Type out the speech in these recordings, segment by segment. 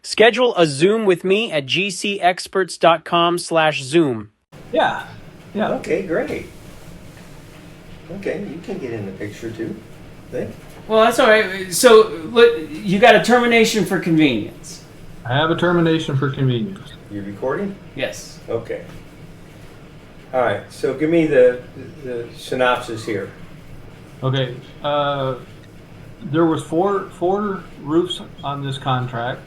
Schedule a Zoom with me at gcexperts.com/Zoom. Yeah. Okay, great. Okay, you can get in the picture too. Think. Well, that's all right. So you got a termination for convenience. I have a termination for convenience. You recording? Yes. Okay. All right. So give me the synopsis here. Okay. There was four roofs on this contract.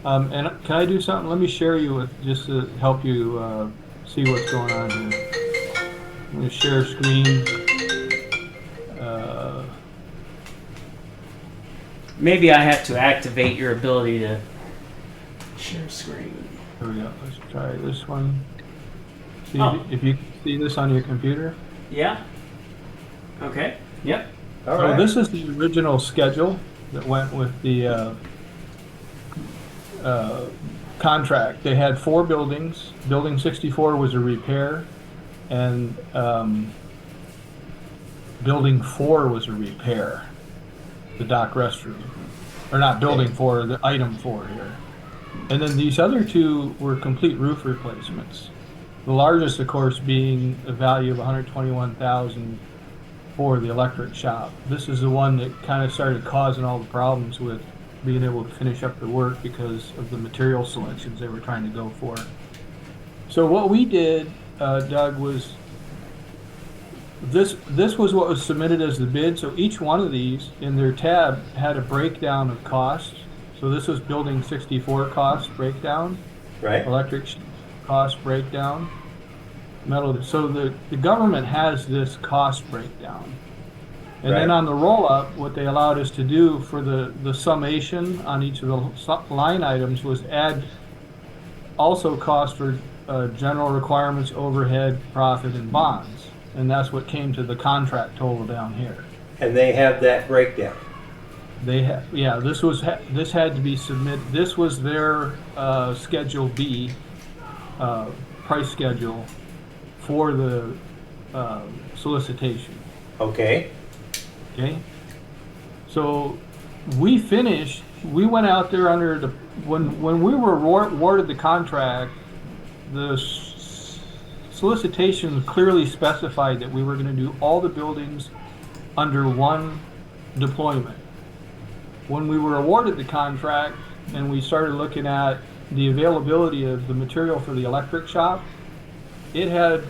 And can I do something? Let me share you with just to help you see what's going on here. I'm going to share screen. Maybe I have to activate your ability to share screen. Here we go. Let's try this one. See if you can see this on your computer. Yeah. Okay. Yep. All So right. this is the original schedule that went with the contract. They had 4 buildings. Building 64 was a repair, and Building 4 was a repair. The dock restroom, or not Building 4, the item 4 here. And then these other 2 were complete roof replacements. The largest, of course, being a value of $121,000 for the electric shop. This is the one that kind of started causing all the problems with being able to finish up the work because of the material selections they were trying to go for. So what we did, Doug, was this was what was submitted as the bid. So each one of these in their tab had a breakdown of costs. So this was Building 64 cost breakdown, Right. electric cost breakdown, metal. So the government has this cost breakdown. And then Right. on the roll-up, what they allowed us to do for the summation on each of the line items was add also cost for general requirements, overhead, profit, and bonds. And that's what came to the contract total down here. And they have that breakdown. They had, yeah, this had to be submitted. This was their Schedule B price schedule for the solicitation. Okay. Okay, so we finished. We went out there under the when we were awarded the contract. The solicitation clearly specified that we were going to do all the buildings under one deployment. When we were awarded the contract and we started looking at the availability of the material for the electric shop, it had,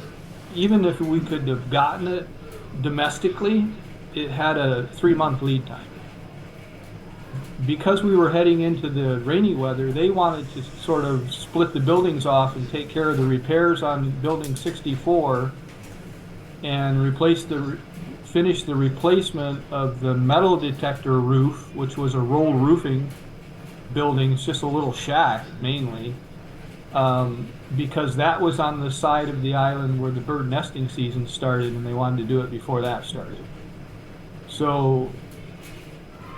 even if we could have gotten it domestically, it had a 3-month lead time. Because we were heading into the rainy weather, they wanted to sort of split the buildings off and take care of the repairs on Building 64 and finish the replacement of the metal detector roof, which was a roll roofing building, it's just a little shack mainly, because that was on the side of the island where the bird nesting season started, and they wanted to do it before that started. So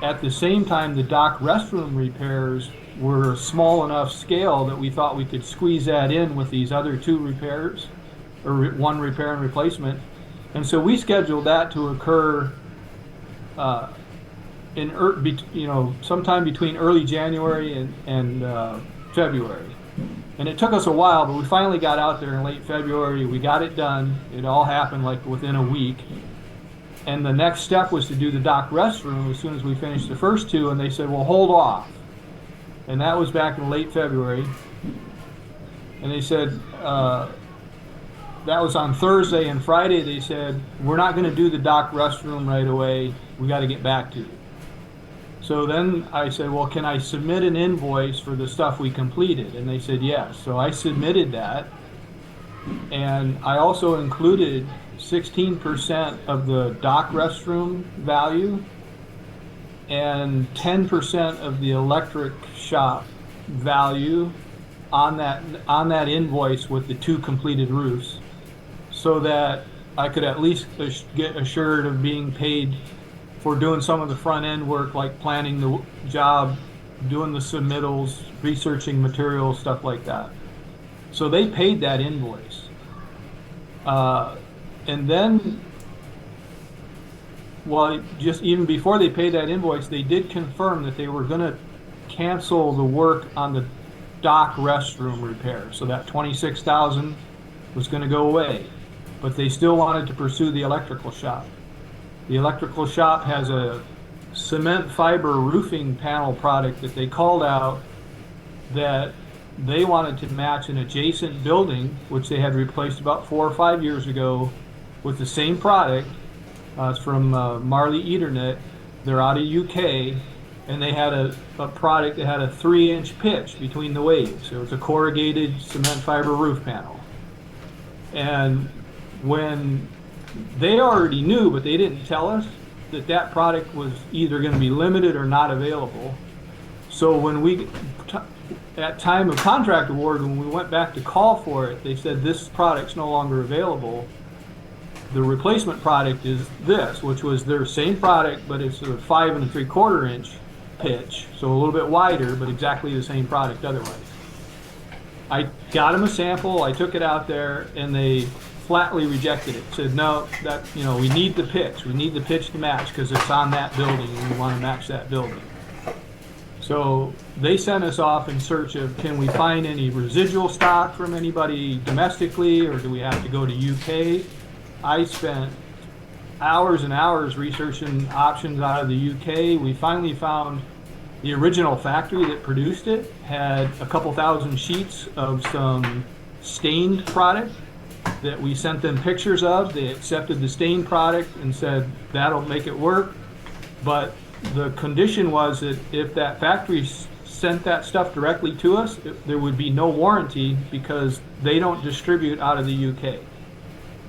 at the same time, the dock restroom repairs were a small enough scale that we thought we could squeeze that in with these other 2 repairs, or 1 repair and replacement. And so we scheduled that to occur sometime between early January and February. And it took us a while, but we finally got out there in late February. We got it done. It all happened like within a week. And the next step was to do the dock restroom as soon as we finished the first 2, and they said, well, hold off. And that was back in late February. And they said, that was on Thursday, and Friday they said, we're not going to do the dock restroom right away. We got to get back to you. So then I said, well, can I submit an invoice for the stuff we completed? And they said, yes. So I submitted that. And I also included 16% of the dock restroom value and 10% of the electric shop value on that invoice with the 2 completed roofs, so that I could at least get assured of being paid for doing some of the front end work, like planning the job, doing the submittals, researching materials, stuff like that. So they paid that invoice. And then, well, just even before they paid that invoice, they did confirm that they were going to cancel the work on the dock restroom repair. So that 26,000 was going to go away, but they still wanted to pursue the electrical shop. The electrical shop has a cement fiber roofing panel product that they called out that they wanted to match an adjacent building, which they had replaced about 4 or 5 years ago with the same product. It's from Marley Eternit. They're out of UK, and they had a product that had a 3-inch pitch between the waves. It was a corrugated cement fiber roof panel. And when they already knew, but they didn't tell us, that product was either going to be limited or not available. So when we, at time of contract award, when we went back to call for it, they said this product's no longer available. The replacement product is this, which was their same product, but it's a 5 3/4 inch pitch, so a little bit wider, but exactly the same product otherwise. I got them a sample, I took it out there, and they flatly rejected it. Said, no, that, we need the pitch. We need the pitch to match because it's on that building and we want to match that building. So they sent us off in search of, can we find any residual stock from anybody domestically, or do we have to go to UK? I spent hours and hours researching options out of the UK. We finally found the original factory that produced it had a couple thousand sheets of some stained product that we sent them pictures of. They accepted the stained product and said that'll make it work. But the condition was that if that factory sent that stuff directly to us, there would be no warranty because they don't distribute out of the UK.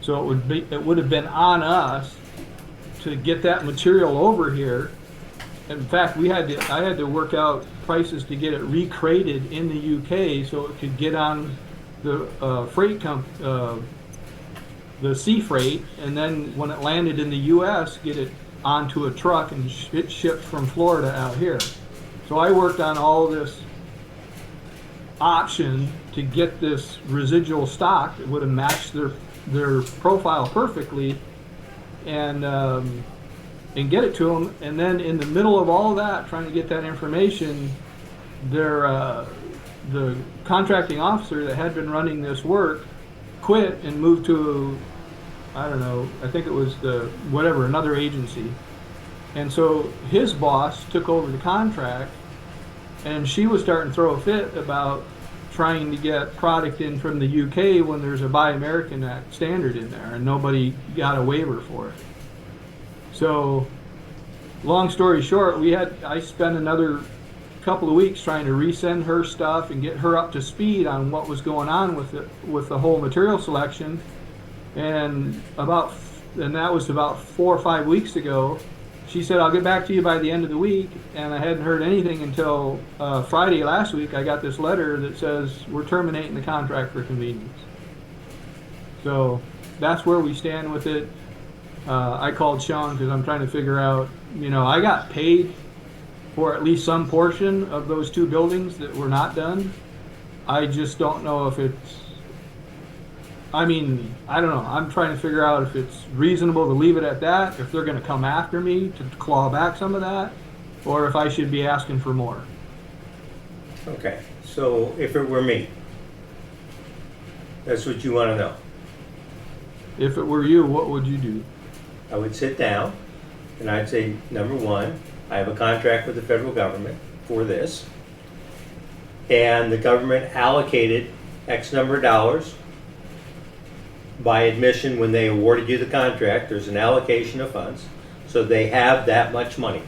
So it would have been on us to get that material over here. In fact, I had to work out prices to get it recrated in the UK so it could get on the the sea freight, and then when it landed in the US, get it onto a truck and it shipped from Florida out here. So I worked on all this option to get this residual stock that would have matched their profile perfectly, and get it to them. And then in the middle of all that, trying to get that information, the contracting officer that had been running this work quit and moved to, I don't know, I think it was another agency. And so his boss took over the contract, and she was starting to throw a fit about trying to get product in from the UK when there's a Buy American Act standard in there, and nobody got a waiver for it. So, long story short, I spent another couple of weeks trying to resend her stuff and get her up to speed on what was going on with the whole material selection. And that was about 4 or 5 weeks ago. She said, I'll get back to you by the end of the week, and I hadn't heard anything until Friday last week. I got this letter that says we're terminating the contract for convenience. So that's where we stand with it. I called Sean because I'm trying to figure out, I got paid for at least some portion of those 2 buildings that were not done. I just don't know if it's, I don't know. I'm trying to figure out if it's reasonable to leave it at that, if they're going to come after me to claw back some of that, or if I should be asking for more. Okay, so if it were me, that's what you want to know. If it were you, what would you do? I would sit down and I'd say, number one, I have a contract with the federal government for this, and the government allocated X number of dollars by admission when they awarded you the contract. There's an allocation of funds, so they have that much money.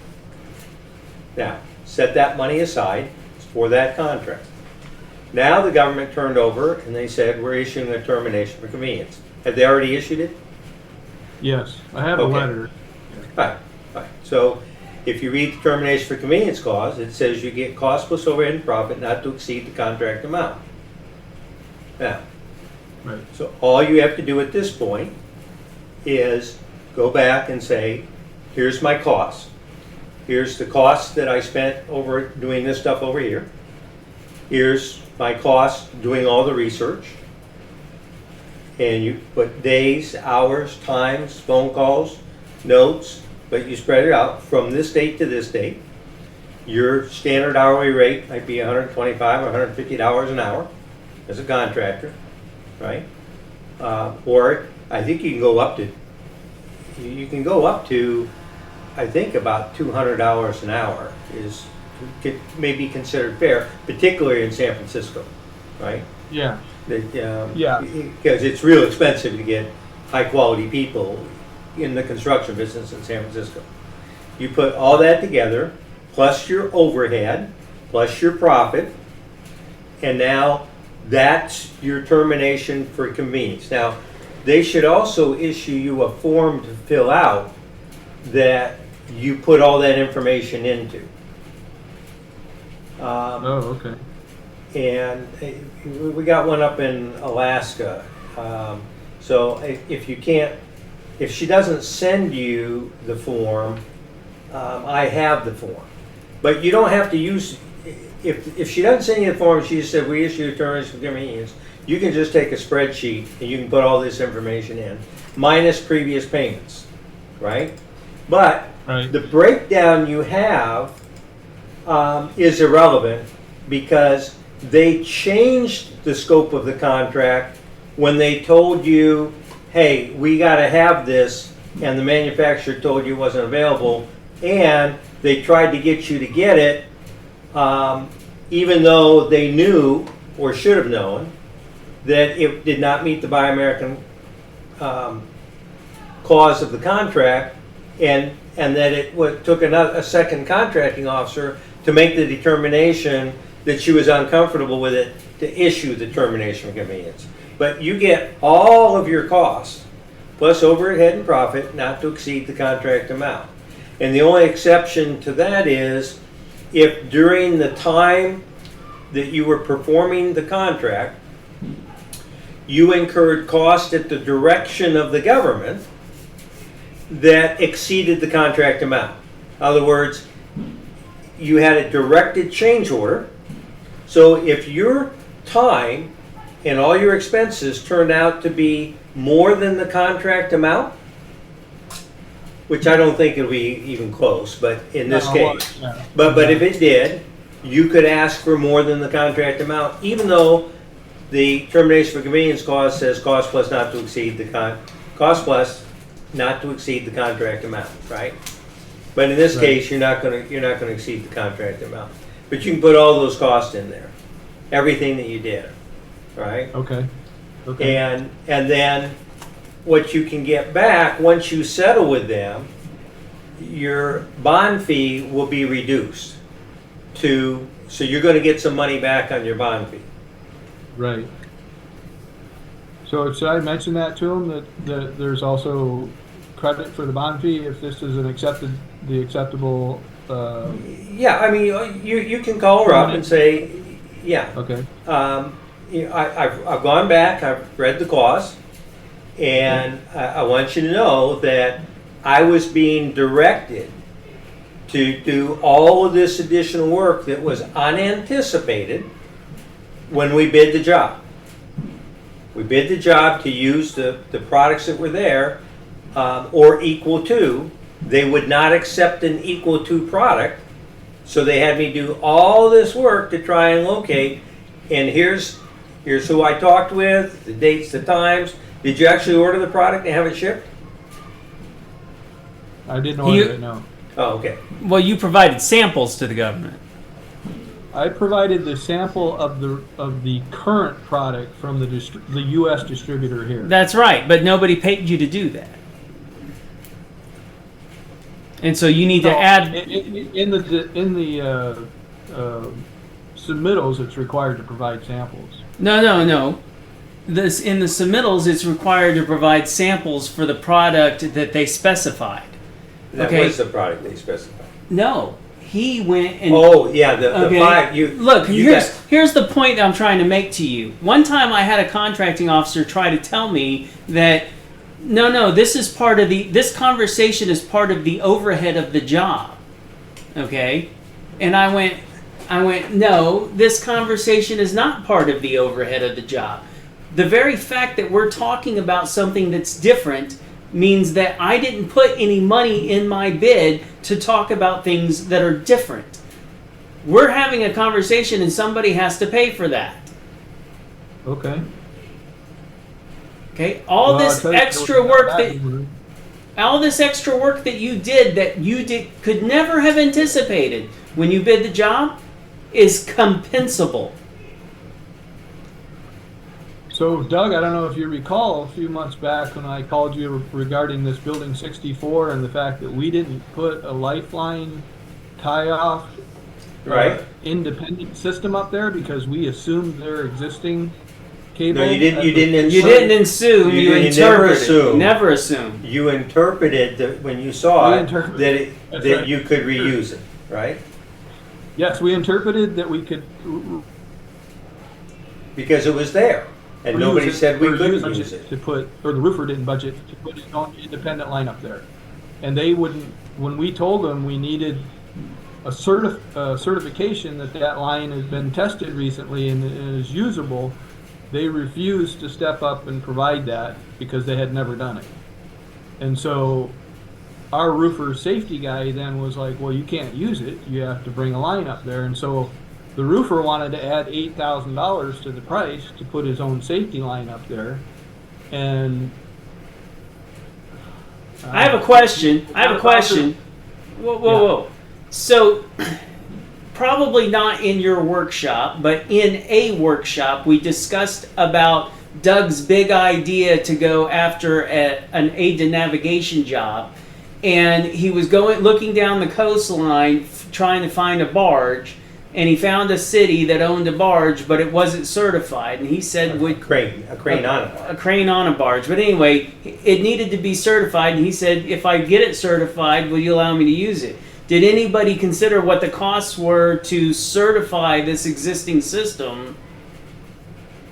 Now, set that money aside for that contract. Now the government turned over and they said, we're issuing a termination for convenience. Have they already issued it? Yes, I have a letter. Fine. So if you read the termination for convenience clause, it says you get cost plus overhead and profit not to exceed the contract amount. Now, Right. so all you have to do at this point is go back and say, here's my cost. Here's the cost that I spent over doing this stuff over here. Here's my cost doing all the research. And you put days, hours, times, phone calls, notes, but you spread it out from this date to this date. your standard hourly rate might be $125 or $150 an hour as a contractor, right? Or I think you can go up to, I think about $200 an hour may be considered fair, particularly in San Francisco, right? Yeah. Yeah. Because it's real expensive to get high quality people in the construction business in San Francisco. You put all that together, plus your overhead, plus your profit, and now that's your termination for convenience. Now, they should also issue you a form to fill out that you put all that information into. Oh, okay. And we got one up in Alaska. So if she doesn't send you the form, I have the form. But you don't have to use, if she doesn't send you the form, she just said, we issue termination for convenience, you can just take a spreadsheet and you can put all this information in, minus previous payments, right? But the breakdown you have is irrelevant because they changed the scope of the contract when they told you, hey, we got to have this, and the manufacturer told you it wasn't available, and they tried to get you to get it, even though they knew, or should have known, that it did not meet the Buy American clause of the contract, and that it took a second contracting officer to make the determination that she was uncomfortable with it to issue the termination of convenience. But you get all of your costs, plus overhead and profit, not to exceed the contract amount. And the only exception to that is if during the time that you were performing the contract, you incurred costs at the direction of the government that exceeded the contract amount. In other words, you had a directed change order. So if your time and all your expenses turned out to be more than the contract amount, which I don't think it'll be even close, but in this case, but if it did, you could ask for more than the contract amount, even though the termination for convenience clause says cost plus not to exceed the contract amount, right? But in this case, you're not going to exceed the contract amount. But you can put all those costs in there, everything that you did, right? Okay. And then what you can get back once you settle with them, your bond fee will be reduced so you're going to get some money back on your bond fee. Right. So should I mention that to them, that there's also credit for the bond fee if this is the acceptable? Yeah, I mean, you can call her up and say, yeah. Okay. I've gone back, I've read the clause, and I want you to know that I was being directed to do all of this additional work that was unanticipated when we bid the job. We bid the job to use the products that were there, or equal to. They would not accept an equal to product, so they had me do all this work to try and locate, and here's who I talked with, the dates, the times. Did you actually order the product and have it shipped? I didn't order it, no. Oh, okay. Well, you provided samples to the government. I provided the sample of the current product from the U.S. distributor here. That's right, but nobody paid you to do that. And so you need to add in the submittals. It's required to provide samples. No. This in the submittals, it's required to provide samples for the product that they specified. That was the product they specified. No, he went and. Oh yeah, the product you look. Here's the point that I'm trying to make to you. One time, I had a contracting officer try to tell me that. No, this is part of this conversation is part of the overhead of the job. Okay? And I went, no, this conversation is not part of the overhead of the job. The very fact that we're talking about something that's different means that I didn't put any money in my bid to talk about things that are different. We're having a conversation and somebody has to pay for that. Okay. Okay? All this extra work that you did could never have anticipated when you bid the job is compensable. So, Doug, I don't know if you recall a few months back when I called you regarding this building 64 and the fact that we didn't put a lifeline tie-off independent system up there because we assumed their existing cable. No, you didn't. You didn't. You didn't assume. You interpreted. Never assume. You interpreted that when you saw it that right. you could reuse it, right? Yes, we interpreted that we could. Because it was there, and nobody said we couldn't use it. To put, or the roofer didn't budget to put his own independent line up there, and they wouldn't. When we told them we needed a certification that line has been tested recently and is usable, they refused to step up and provide that because they had never done it. And so our roofer safety guy then was like, well, you can't use it. You have to bring a line up there. And so the roofer wanted to add $8,000 to the price to put his own safety line up there. And I have a question. Whoa. So, probably not in your workshop, but in a workshop, we discussed about Doug's big idea to go after an aid to navigation job. And he was looking down the coastline trying to find a barge, and he found a city that owned a barge, but it wasn't certified. And he said, a crane on a barge. A crane on a barge. But anyway, it needed to be certified, and he said, if I get it certified, will you allow me to use it? Did anybody consider what the costs were to certify this existing system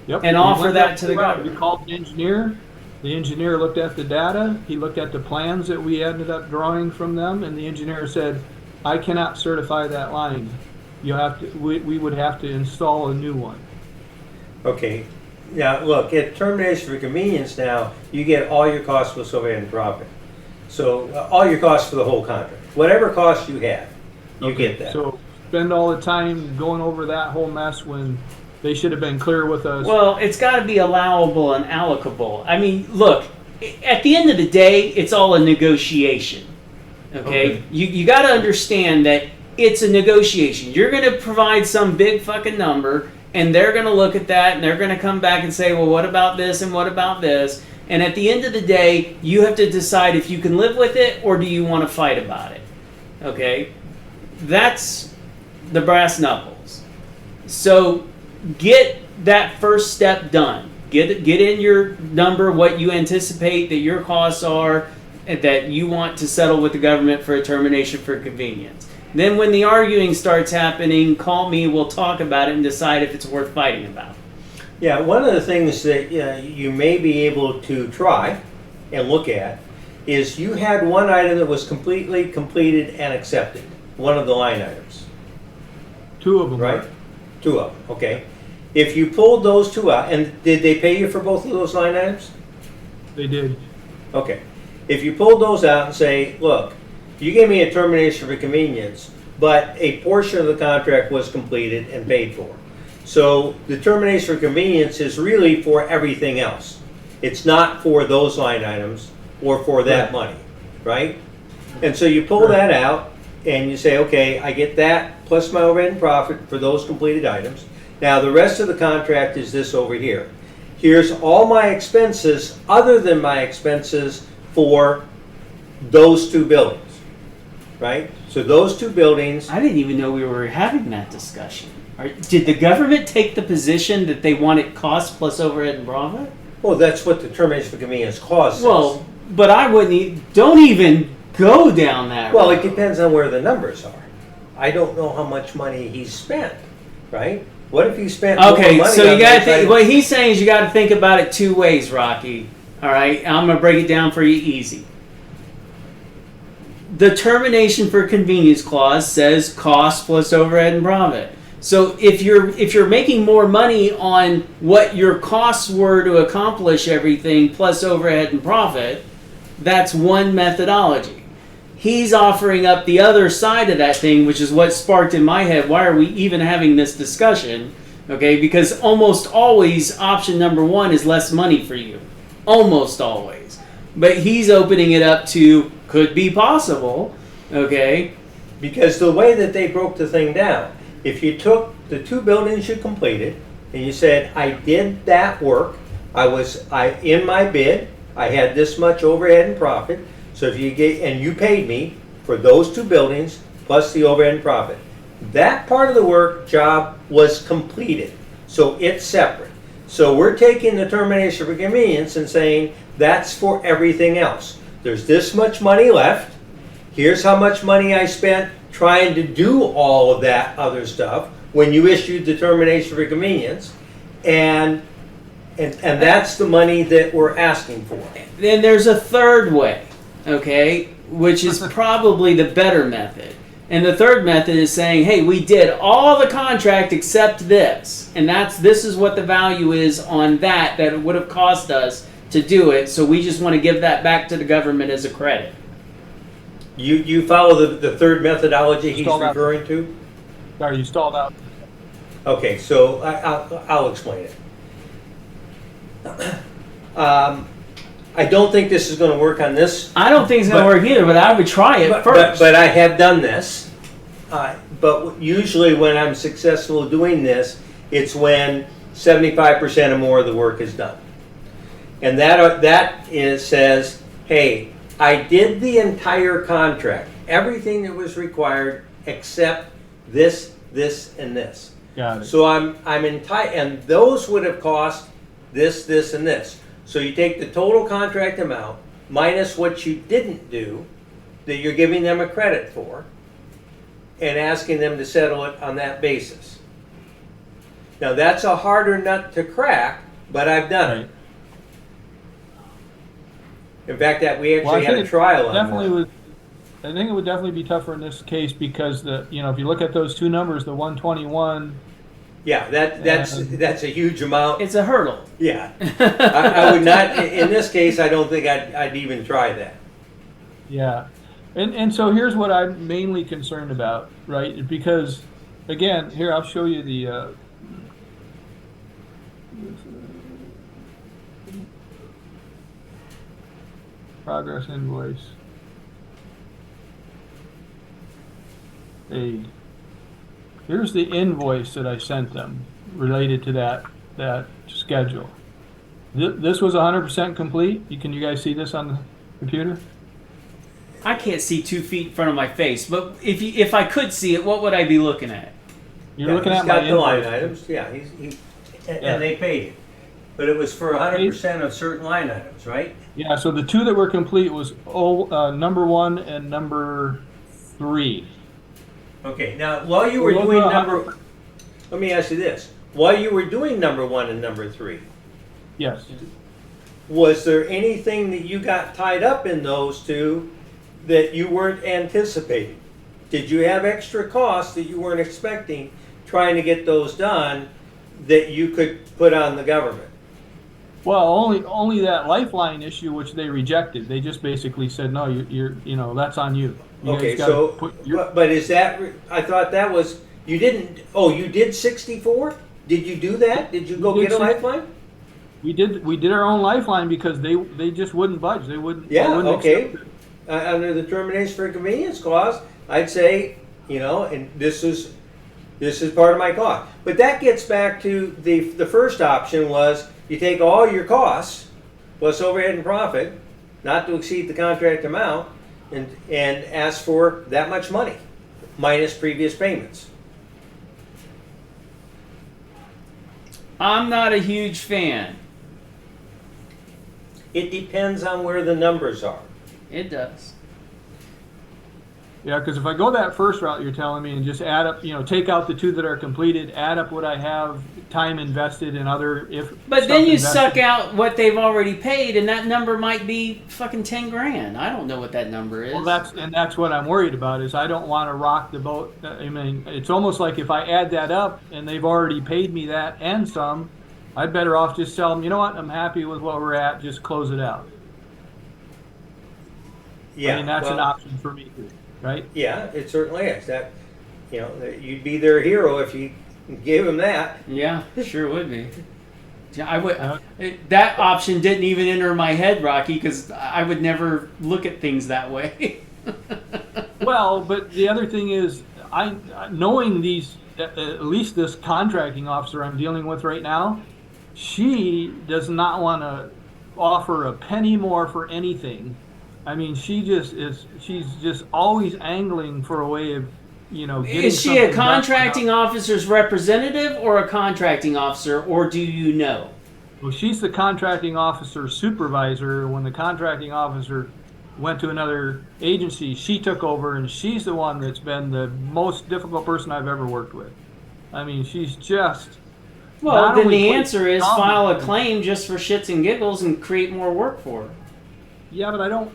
and offer that to the government? We called the engineer. The engineer looked at the data. He looked at the plans that we ended up drawing from them, and the engineer said, I cannot certify that line. You have to. We would have to install a new one. Okay. Now, look, at termination for convenience now, you get all your costs plus overhead and profit. So all your costs for the whole contract. Whatever cost you have, you get that. So spend all the time going over that whole mess when they should have been clear with us. Well, it's got to be allowable and allocable. I mean, look, at the end of the day, it's all a negotiation. Okay? You got to understand that it's a negotiation. You're going to provide some big fucking number, and they're going to look at that, and they're going to come back and say, well, what about this and what about this? And at the end of the day, you have to decide if you can live with it or do you want to fight about it. Okay? That's the brass knuckles. So get that first step done. Get in your number, what you anticipate that your costs are, that you want to settle with the government for a termination for convenience. Then when the arguing starts happening, call me, we'll talk about it and decide if it's worth fighting about. Yeah, one of the things that you may be able to try and look at is you had one item that was completely completed and accepted, one of the line items. Two of them. Right? Two of them, okay. If you pulled those two out, and did they pay you for both of those line items? They did. Okay. If you pulled those out and say, look, you gave me a termination for convenience, but a portion of the contract was completed and paid for. So the termination for convenience is really for everything else. It's not for those line items or for that money, right? And so you pull that out and you say, okay, I get that plus my overhead and profit for those completed items. Now the rest of the contract is this over here. Here's all my expenses other than my expenses for those two buildings, right? So those two buildings. I didn't even know we were having that discussion. Did the government take the position that they wanted cost plus overhead and profit? Well, that's what the termination for convenience clause says. Well, but I wouldn't. Don't even go down that road. Well, it depends on where the numbers are. I don't know how much money he's spent, right? What if he spent more money? Okay, so you got to think. What he's saying is you got to think about it two ways, Rocky. All right, I'm gonna break it down for you easy. The termination for convenience clause says cost plus overhead and profit. So if you're making more money on what your costs were to accomplish everything plus overhead and profit, that's one methodology. he's offering up the other side of that thing, which is what sparked in my head, why are we even having this discussion? Okay, because almost always option number one is less money for you. Almost always. But he's opening it up to could be possible, okay? Because the way that they broke the thing down, if you took the 2 buildings you completed and you said, I did that work, I in my bid, I had this much overhead and profit, so if you paid me for those 2 buildings plus the overhead and profit. That part of the work job was completed, so it's separate. So we're taking the termination for convenience and saying that's for everything else. There's this much money left. Here's how much money I spent trying to do all of that other stuff when you issued the termination for convenience, and that's the money that we're asking for. Then there's a third way, okay, which is probably the better method. And the third method is saying, hey, we did all the contract except this. And this is what the value is on that it would have cost us to do it. So we just want to give that back to the government as a credit. You follow the third methodology he's Stalled out. referring to? Sorry, you stalled out. Okay, so I'll explain it. I don't think this is going to work on this. I don't think it's going to work either, but I would try it first. But I have done this. But usually when I'm successful doing this, it's when 75% or more of the work is done. And says, hey, I did the entire contract, everything that was required except this, and this. Got it. So I'm and those would have cost this, and this. So you take the total contract amount minus what you didn't do that you're giving them a credit for and asking them to settle it on that basis. Now that's a harder nut to crack, but I've done it. In fact, we actually had a trial on that. I think it would definitely be tougher in this case because if you look at those 2 numbers, the 121. Yeah, that's a huge amount. It's a hurdle. Yeah, I would not. In this case, I don't think I'd even try that. Yeah, and so here's what I'm mainly concerned about, right? Because again, here I'll show you the. Progress invoice. Here's the invoice that I sent them related to that schedule. This was 100% complete. Can you guys see this on the computer? I can't see 2 feet in front of my face, but if I could see it, what would I be looking at? You're looking at my got the line invoice. items. Yeah, and they paid it, but it was for 100% of certain line items, right? Yeah. So the 2 that were complete was number 1 and number 3. Okay, now while you were doing let me ask you this. While you were doing number 1 and number 3, Yes. was there anything that you got tied up in those 2 that you weren't anticipating? Did you have extra costs that you weren't expecting trying to get those done that you could put on the government? Well, only that lifeline issue, which they rejected. They just basically said, no, you're that's on you. Okay, so, but is that, I thought that was, you did 64? Did you do that? Did you go get a lifeline? We did our own lifeline because they just wouldn't budge. They wouldn't. Yeah, they wouldn't okay. accept it. Under the termination for convenience clause, I'd say, and this is part of my cost. But that gets back to the first option was you take all your costs plus overhead and profit, not to exceed the contract amount, and ask for that much money minus previous payments. I'm not a huge fan. It depends on where the numbers are. It does. Yeah, because if I go that first route you're telling me and just add up, take out the 2 that are completed, add up what I have, time invested in other But then you suck out what they've already paid, and that number might be fucking 10 grand. I don't know what that number is. Well, that's what I'm worried about is I don't want to rock the boat. I mean, it's almost like if I add that up and they've already paid me that and some, I'd better off just tell them, you know what, I'm happy with what we're at, just close it out. Yeah, I mean, that's an well, option for me too, right? yeah, it certainly is. That, that you'd be their hero if you gave them that. Yeah, sure would be. Yeah, I would. Uh, That option didn't even enter my head, Rocky, because I would never look at things that way. Well, but the other thing is, knowing these, at least this contracting officer I'm dealing with right now, she does not want to offer a penny more for anything. I mean, she's just always angling for a way of, getting Is she a something back contracting without- officer's representative or a contracting officer, or do you know? Well, she's the contracting officer supervisor. When the contracting officer went to another agency, she took over, and she's the one that's been the most difficult person I've ever worked with. I mean, she's just. Well, not then only the put- answer is file a claim just for shits and giggles and create more work for her. Yeah, but I don't.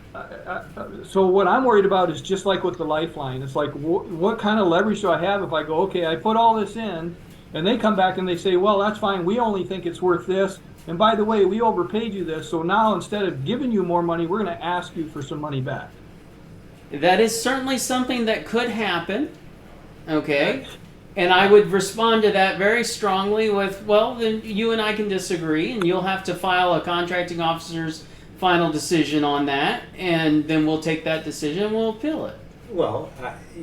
So what I'm worried about is just like with the lifeline. It's like, what kind of leverage do I have if I go, okay, I put all this in, and they come back and they say, well, that's fine. We only think it's worth this. And by the way, we overpaid you this. So now instead of giving you more money, we're going to ask you for some money back. That is certainly something that could happen. Okay. And I would respond to that very strongly with, well, then you and I can disagree, and you'll have to file a contracting officer's final decision on that, and then we'll take that decision and we'll appeal it. Well,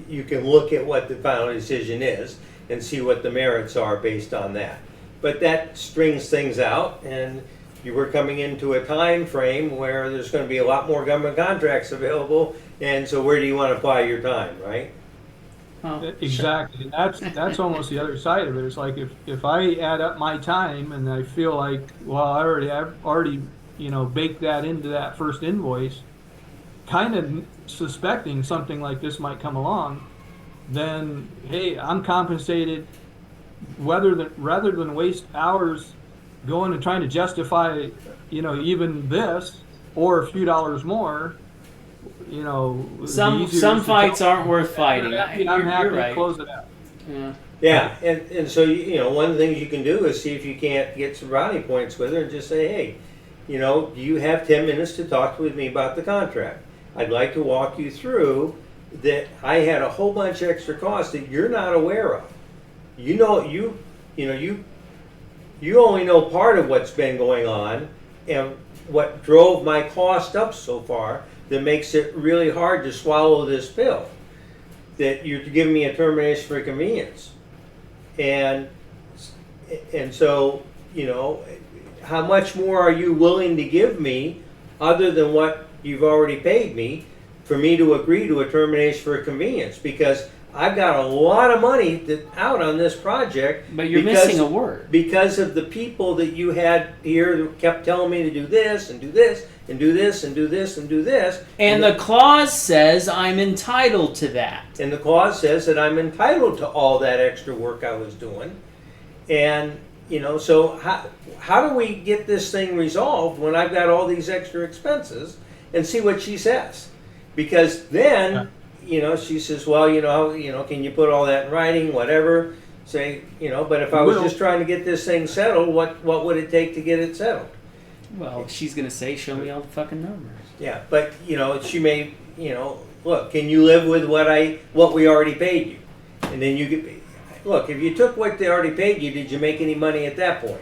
you can look at what the final decision is and see what the merits are based on that. But that strings things out, and you were coming into a time frame where there's going to be a lot more government contracts available, and so where do you want to apply your time, right? Well, Exactly. That's almost the other side of it. It's like if I add up my time and I feel like, well, I've already baked that into that first invoice, kind of suspecting something like this might come along, then hey, I'm compensated rather than waste hours going and trying to justify, even this or a few dollars more. some fights aren't worth fighting. I'm happy You're to right. close it out. Yeah. Yeah, and so, one of the things you can do is see if you can't get some brownie points with her and just say, hey, do you have 10 minutes to talk with me about the contract? I'd like to walk you through that I had a whole bunch of extra costs that you're not aware of. You only know part of what's been going on and what drove my cost up so far that makes it really hard to swallow this pill. That you're giving me a termination for convenience. And so, how much more are you willing to give me other than what you've already paid me for me to agree to a termination for convenience? Because I've got a lot of money out on this project. But you're missing a word. Because of the people that you had here who kept telling me to do this and do this and do this and do this and do this. And the clause says I'm entitled to that. And the clause says that I'm entitled to all that extra work I was doing. And, so how do we get this thing resolved when I've got all these extra expenses? And see what she says. Because then, she says, well, can you put all that in writing, whatever. Say, but if I was just trying to get this thing settled, what would it take to get it settled? Well, she's going to say, show me all the fucking numbers. Yeah, but, she may, look, can you live with what we already paid you? And then you could, look, if you took what they already paid you, did you make any money at that point?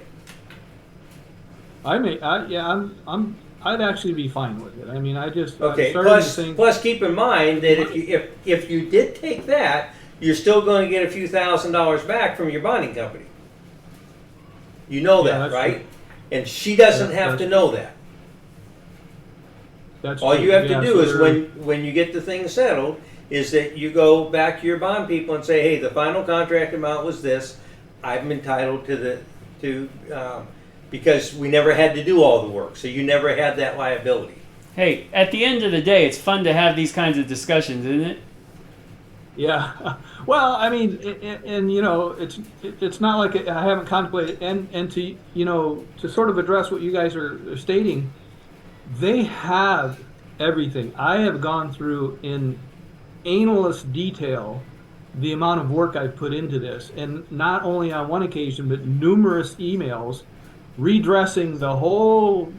I'd actually be fine with it. I mean, Okay. started to think, Plus, keep in mind that if you did take that, you're still going to get a few $1,000s back from your bonding company. You know Yeah, that, that's right? true. And she doesn't Yeah, have to that's- know that. that's All true. you have to Yeah, do so is there- when you get the thing settled, is that you go back to your bond people and say, hey, the final contract amount was this. I'm entitled to because we never had to do all the work, so you never had that liability. Hey, at the end of the day, it's fun to have these kinds of discussions, isn't it? Yeah, well, I mean, it's not like I haven't contemplated, and to sort of address what you guys are stating, they have everything. I have gone through in analyst detail the amount of work I've put into this, and not only on one occasion, but numerous emails redressing the whole,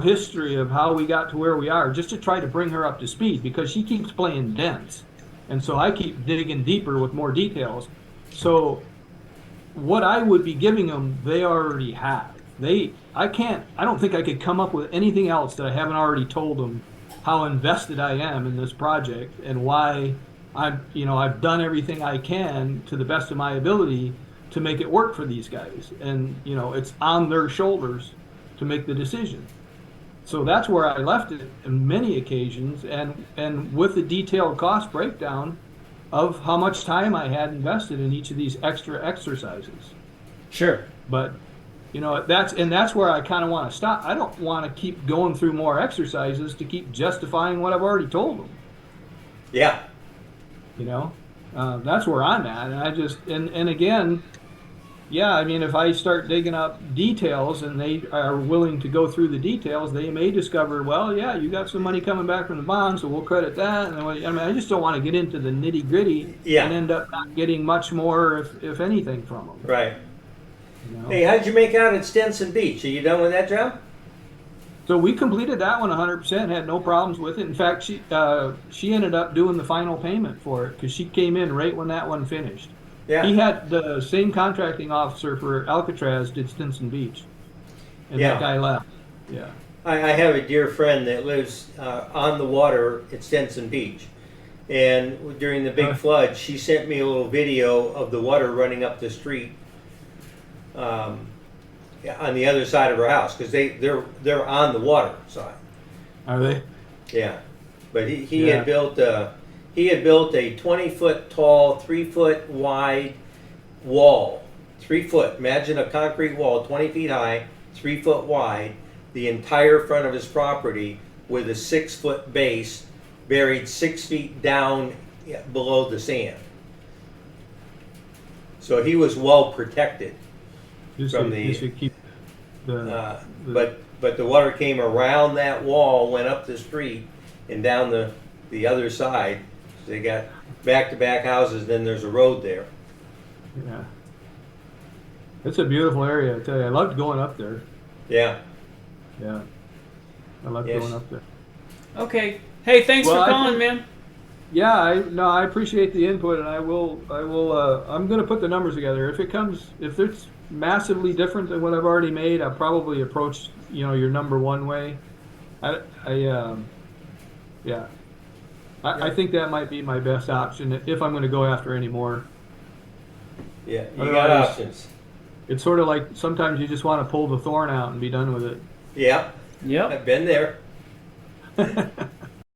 history of how we got to where we are, just to try to bring her up to speed, because she keeps playing dense. And so I keep digging deeper with more details. So what I would be giving them, they already have. I don't think I could come up with anything else that I haven't already told them how invested I am in this project and why I've done everything I can to the best of my ability to make it work for these guys. And, it's on their shoulders to make the decision. So that's where I left it on many occasions, and with the detailed cost breakdown of how much time I had invested in each of these extra exercises. Sure. But, that's where I kind of want to stop. I don't want to keep going through more exercises to keep justifying what I've already told them. Yeah. That's where I'm at. And again, yeah, I mean, if I start digging up details and they are willing to go through the details, they may discover, well, yeah, you got some money coming back from the bond, so we'll credit that. And I just don't want to get into the nitty gritty and end up not getting much more, if anything, from them. Right. Hey, how did you make out at Stinson Beach? Are you done with that job? So we completed that one 100%, had no problems with it. In fact, she ended up doing the final payment for it because she came in right when that one finished. Yeah. He had the same contracting officer for Alcatraz did Stinson Beach, and that guy left. Yeah. I have a dear friend that lives on the water at Stinson Beach, and during the big flood, she sent me a little video of the water running up the street on the other side of her house, because they're on the water side. Are they? Yeah, but he had built a 20-foot tall, 3-foot wide wall. 3 foot. Imagine a concrete wall, 20 feet high, 3 foot wide, the entire front of his property with a 6-foot base buried 6 feet down below the sand. So he was well protected from the. But the water came around that wall, went up the street, and down the other side. So they got back-to-back houses. Then there's a road there. Yeah. It's a beautiful area, I tell you. I loved going up there. Yeah. Yeah. I loved going up there. Okay. Hey, thanks for calling, man. Yeah, I appreciate the input, and I'm going to put the numbers together. If it's massively different than what I've already made, I'll probably approach, your number one way. I think that might be my best option if I'm going to go after any more. Yeah, you got options. It's sort of like sometimes you just want to pull the thorn out and be done with it. Yeah. Yep. I've been there.